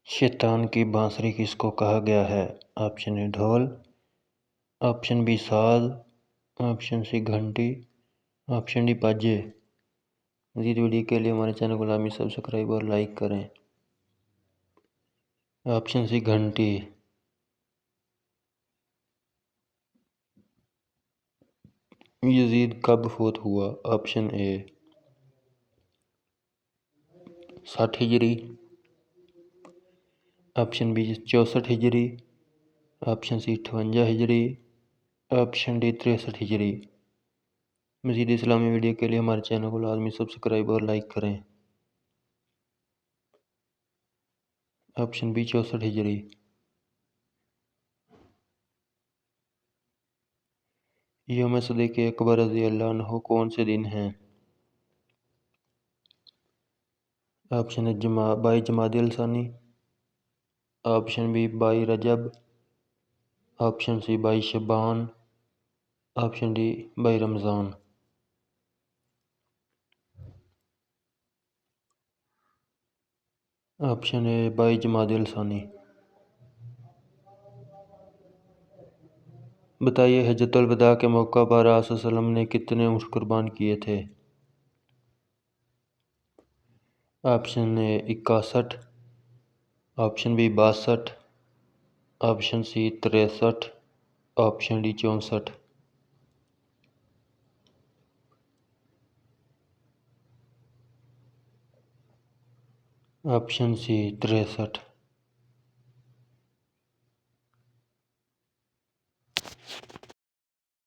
शैतान की बांसुरी किसको कहा गया है? ऑप्शन ए ढोल, ऑप्शन बी साज, ऑप्शन सी घंटी, ऑप्शन डी बाजे। मज़ीद वीडियो के लिए हमारे चैनल को लाजमी सब्सक्राइब और लाइक करें। ऑप्शन सी घंटी। यजीद कब फौत हुआ? ऑप्शन ए 60 हिजरी, ऑप्शन बी 64 हिजरी, ऑप्शन सी 58 हिजरी, ऑप्शन डी 63 हिजरी। मज़ीद इस्लामी वीडियो के लिए हमारे चैनल को लाजमी सब्सक्राइब और लाइक करें। ऑप्शन बी 64 हिजरी। यौम सिद्दीक़ अकबर रज़ी अल्लाह अन्हु कौन से दिन हैं? ऑप्शन ए 22 जमादिल सानी, ऑप्शन बी 22 रजब, ऑप्शन सी 22 शबान, ऑप्शन डी 22 रमज़ान। ऑप्शन ए 22 जमादिल सानी। बताइए हज्जतुल वदा के मौका पर आप सल्लल्लाहु अलैहि वसल्लम ने कितने ऊँट कुर्बान किए थे? Option A 61, option B 62, option C 63, option D 64। Option C 63।